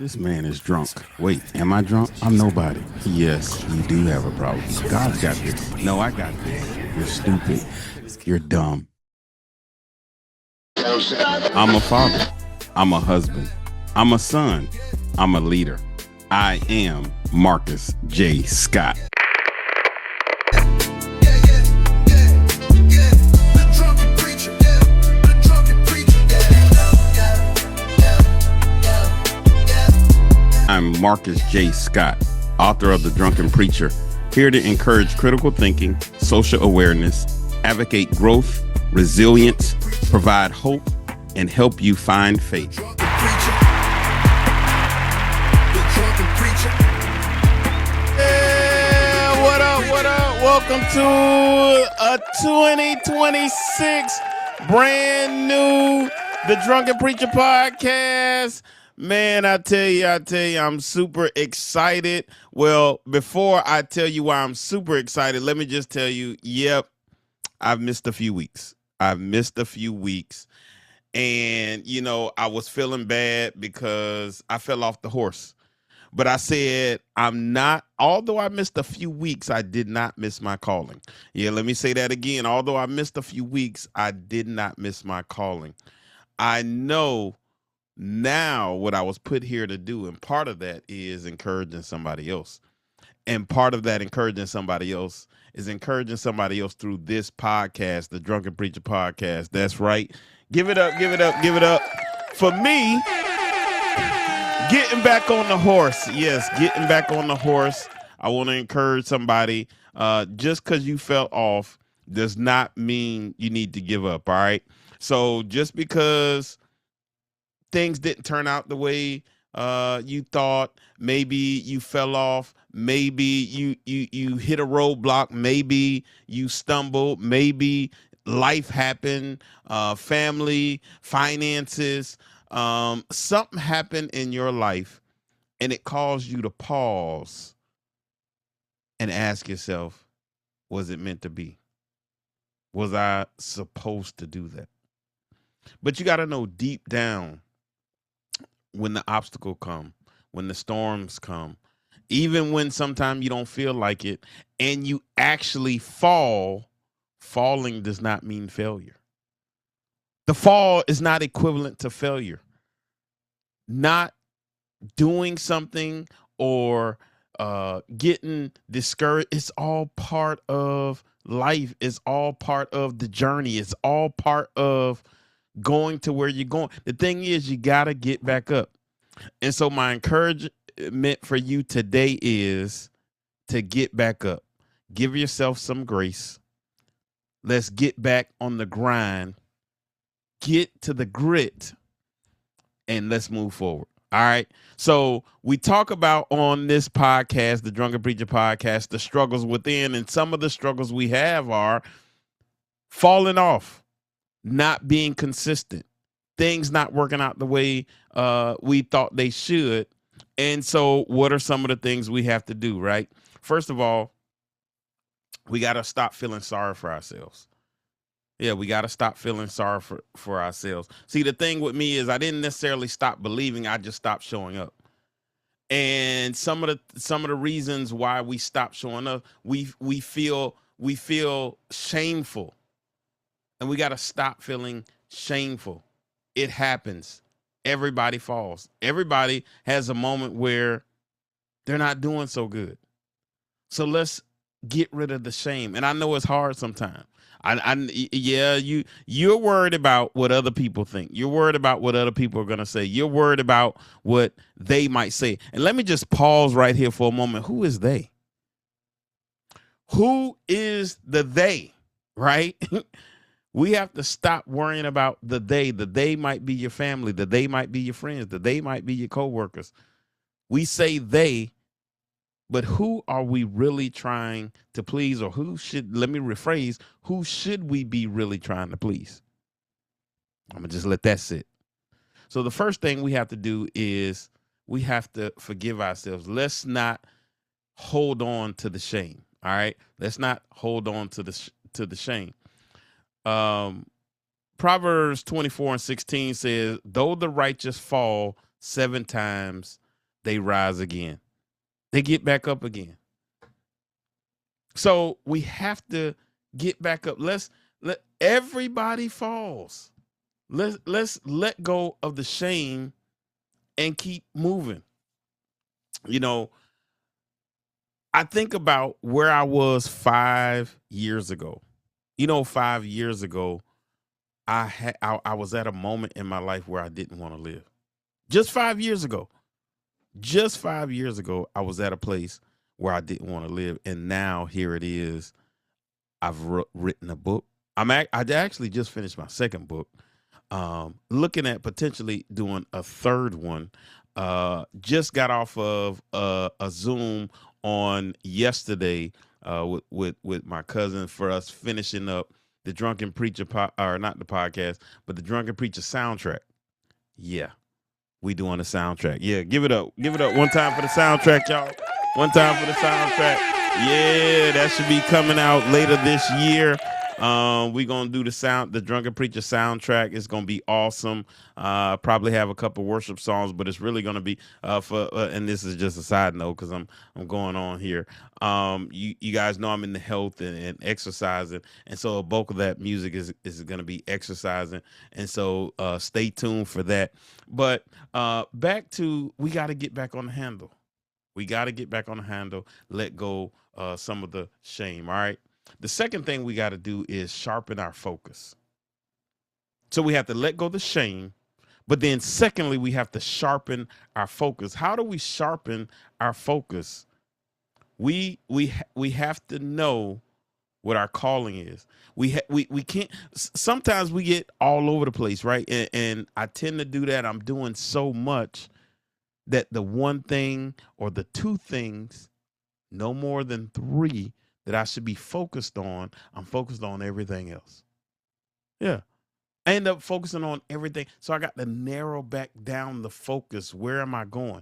This man is drunk. Wait, am I drunk? I'm nobody. Yes, you do have a problem. God's got this. No, I got this. You're stupid. You're dumb. I'm a father. I'm a husband. I'm a son. I'm a leader. I am Marcus J. Scott. I'm Marcus J. Scott, author of The Drunken Preacher, here to encourage critical thinking, social awareness, advocate growth, resilience, provide hope, and help you find faith. Yeah, what up, what up? Welcome to a 2026 brand new The Drunken Preacher Podcast. Man, I tell you, I'm super excited. Well, before I tell you why I'm super excited, let me just tell you, yep, I've missed a few weeks. And, you know, I was feeling bad because I fell off the horse. But I said, although I missed a few weeks, I did not miss my calling. Yeah, let me say that again. Although I missed a few weeks, I did not miss my calling. I know now what I was put here to do, and part of that is encouraging somebody else. And part of that encouraging somebody else is encouraging somebody else through this podcast, the Drunken Preacher Podcast. That's right. Give it up, give it up, give it up. For me, getting back on the horse. Yes, getting back on the horse. I want to encourage somebody. Just because you fell off does not mean you need to give up, all right? So just because things didn't turn out the way you thought, maybe you fell off, maybe you hit a roadblock, maybe you stumbled, maybe life happened, family, finances, something happened in your life and it caused you to pause and ask yourself, was it meant to be? Was I supposed to do that? But you got to know deep down, when the obstacle come, when the storms come, even when sometimes you don't feel like it and you actually fall, falling does not mean failure. The fall is not equivalent to failure. Not doing something or getting discouraged, it's all part of life. It's all part of the journey. It's all part of going to where you're going. The thing is, you got to get back up. And so my encouragement for you today is to get back up. Give yourself some grace. Let's get back on the grind. Get to the grit and let's move forward. All right. So we talk about on this podcast, the Drunken Preacher Podcast, the struggles within, and some of the struggles we have are falling off, not being consistent, things not working out the way we thought they should. And so what are some of the things we have to do, right? First of all, we got to stop feeling sorry for ourselves. Yeah, we got to stop feeling sorry for ourselves. See, the thing with me is I didn't necessarily stop believing. I just stopped showing up. And some of the reasons why we stop showing up, we feel shameful. And we got to stop feeling shameful. It happens. Everybody falls. Everybody has a moment where they're not doing so good. So let's get rid of the shame. And I know it's hard sometimes. You're worried about what other people think. You're worried about what other people are going to say. You're worried about what they might say. And let me just pause right here for a moment. Who is they? Who is the they, right? We have to stop worrying about the they. The they might be your family. The they might be your friends. The they might be your coworkers. We say they, but who are we really trying to please? Or who should we be really trying to please? I'm going to just let that sit. So the first thing we have to do is we have to forgive ourselves. Let's not hold on to the shame. All right. Let's not hold on to the shame. Proverbs 24:16 says, though the righteous fall 7 times, they rise again. They get back up again. So we have to get back up. Let everybody falls. Let's let go of the shame and keep moving. You know, I think about where I was 5 years ago. 5 years ago, I was at a moment in my life where I didn't want to live. Just 5 years ago. Just 5 years ago, I was at a place where I didn't want to live, and now here it is. I've written a book. I actually just finished my second book. Looking at potentially doing a third one. Just got off of a Zoom on yesterday with my cousin for us finishing up the Drunken Preacher or not the podcast, but the Drunken Preacher soundtrack. Yeah, we doing a soundtrack. Yeah, give it up one time for the soundtrack, y'all. One time for the soundtrack. Yeah, that should be coming out later this year. We're gonna do the Drunken Preacher soundtrack. It's gonna be awesome. Probably have a couple worship songs, but it's really gonna be and this is just a side note because I'm going on here. You guys know I'm in the health and exercising, and so a bulk of that music is gonna be exercising, and so stay tuned for that. But back to, we got to get back on the handle. We got to get back on the handle. Let go some of the shame. All right. The second thing we got to do is sharpen our focus. So we have to let go of the shame, but then secondly, we have to sharpen our focus. How do we sharpen our focus? We have to know what our calling is. We can't. Sometimes we get all over the place, right? And I tend to do that. I'm doing so much that the one thing or the two things, no more than three, that I should be focused on, I'm focused on everything else. Yeah. I end up focusing on everything. So I got to narrow back down the focus. Where am I going?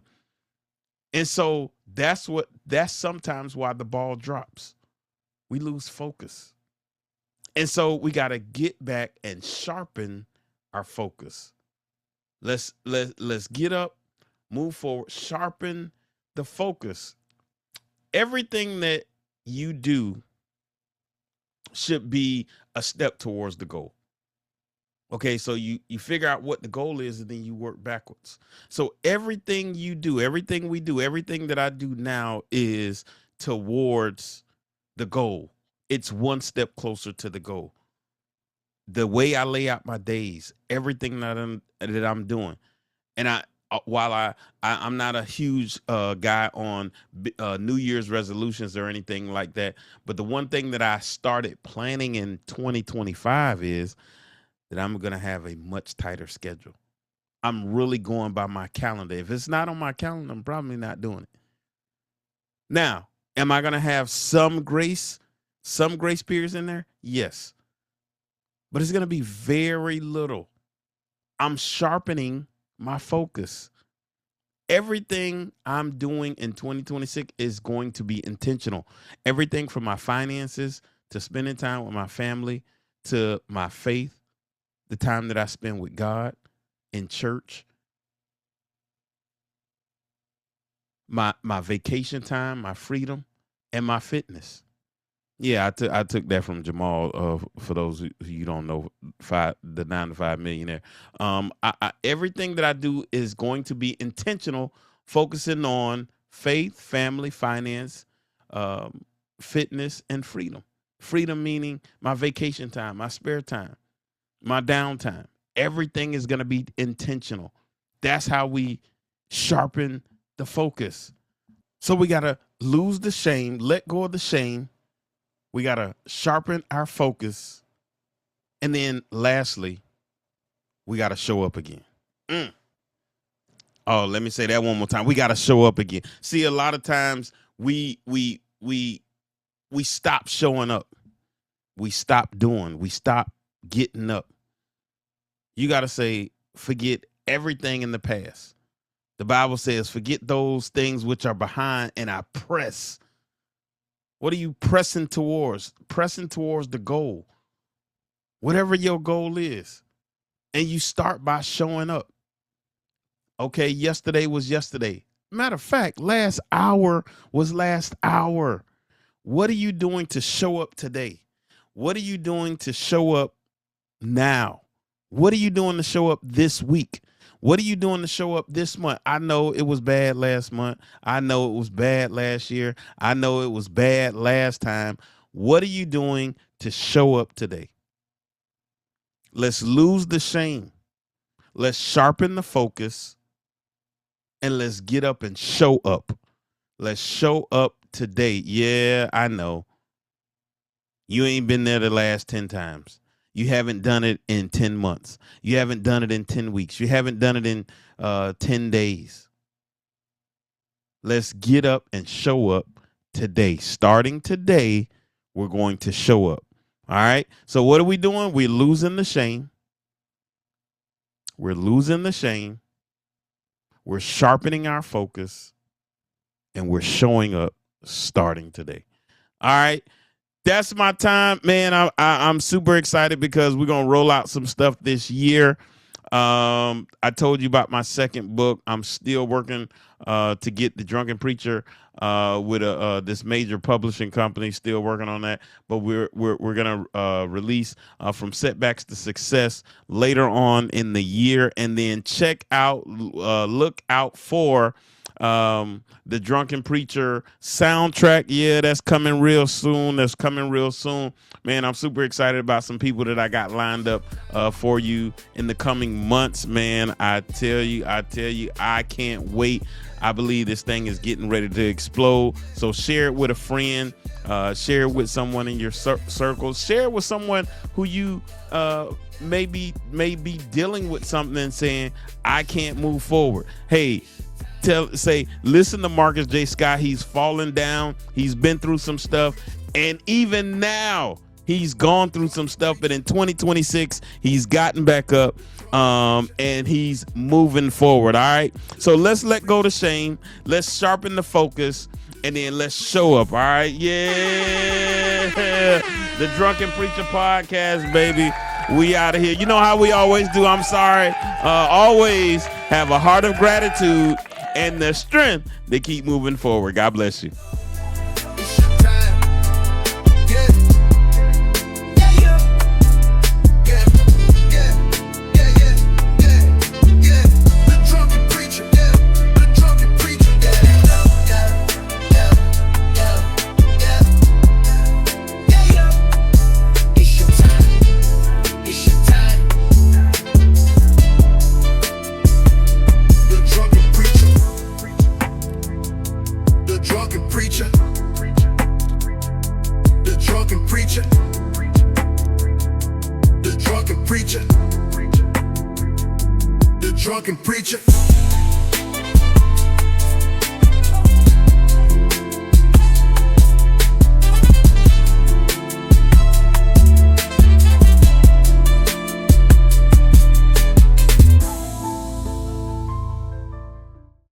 And so that's sometimes why the ball drops. We lose focus. And so we got to get back and sharpen our focus. Let's get up, move forward, sharpen the focus. Everything that you do should be a step towards the goal. Okay, so you figure out what the goal is, and then you work backwards. So everything you do, everything we do, everything that I do now is towards the goal. It's one step closer to the goal. The way I lay out my days, everything that I'm doing, and while I'm not a huge guy on New Year's resolutions or anything like that, but the one thing that I started planning in 2025 is that I'm going to have a much tighter schedule. I'm really going by my calendar. If it's not on my calendar, I'm probably not doing it. Now, am I going to have some grace periods in there? Yes. But it's going to be very little. I'm sharpening my focus. Everything I'm doing in 2026 is going to be intentional. Everything from my finances to spending time with my family to my faith, the time that I spend with God in church, my vacation time, my freedom, and my fitness. Yeah, I took that from Jamal. For those who you don't know, the 9 to 5 millionaire. Everything that I do is going to be intentional, focusing on faith, family, finance, fitness, and freedom. Freedom meaning my vacation time, my spare time, my downtime. Everything is going to be intentional. That's how we sharpen the focus. So we got to lose the shame, let go of the shame. We got to sharpen our focus. And then lastly, we got to show up again. Oh, let me say that one more time. We got to show up again. See, a lot of times we stop showing up. We stop doing. We stop getting up. You got to say, forget everything in the past. The Bible says, forget those things which are behind, and I press. What are you pressing towards? Pressing towards the goal. Whatever your goal is. And you start by showing up. Okay, yesterday was yesterday. Matter of fact, last hour was last hour. What are you doing to show up today? What are you doing to show up now? What are you doing to show up this week? What are you doing to show up this month? I know it was bad last month. I know it was bad last year. I know it was bad last time. What are you doing to show up today? Let's lose the shame. Let's sharpen the focus. And let's get up and show up. Let's show up today. Yeah, I know. You ain't been there the last 10 times. You haven't done it in 10 months. You haven't done it in 10 weeks. You haven't done it in 10 days. Let's get up and show up today. Starting today, we're going to show up. All right. So what are we doing? We're losing the shame. We're losing the shame. We're sharpening our focus. And we're showing up starting today. All right. That's my time, man. I'm super excited because we're going to roll out some stuff this year. I told you about my second book. I'm still working to get the Drunken Preacher with this major publishing company. Still working on that, but we're gonna release From Setbacks to Success later on in the year, and then look out for the Drunken Preacher soundtrack. Yeah, that's coming real soon. Man, I'm super excited about some people that I got lined up for you in the coming months, man. I tell you, I can't wait. I believe this thing is getting ready to explode. So share it with a friend, share it with someone in your circle, share it with someone who you may be dealing with something and saying, I can't move forward. Hey, listen to Marcus J. Scott. He's fallen down. He's been through some stuff. And even now, he's gone through some stuff. But in 2026, he's gotten back up and he's moving forward. All right. So let's let go the shame. Let's sharpen the focus. And then let's show up. All right. Yeah. The Drunken Preacher Podcast, baby. We out of here. You know how we always do. I'm sorry. Always have a heart of gratitude and the strength to keep moving forward. God bless you. Drunken Preacher.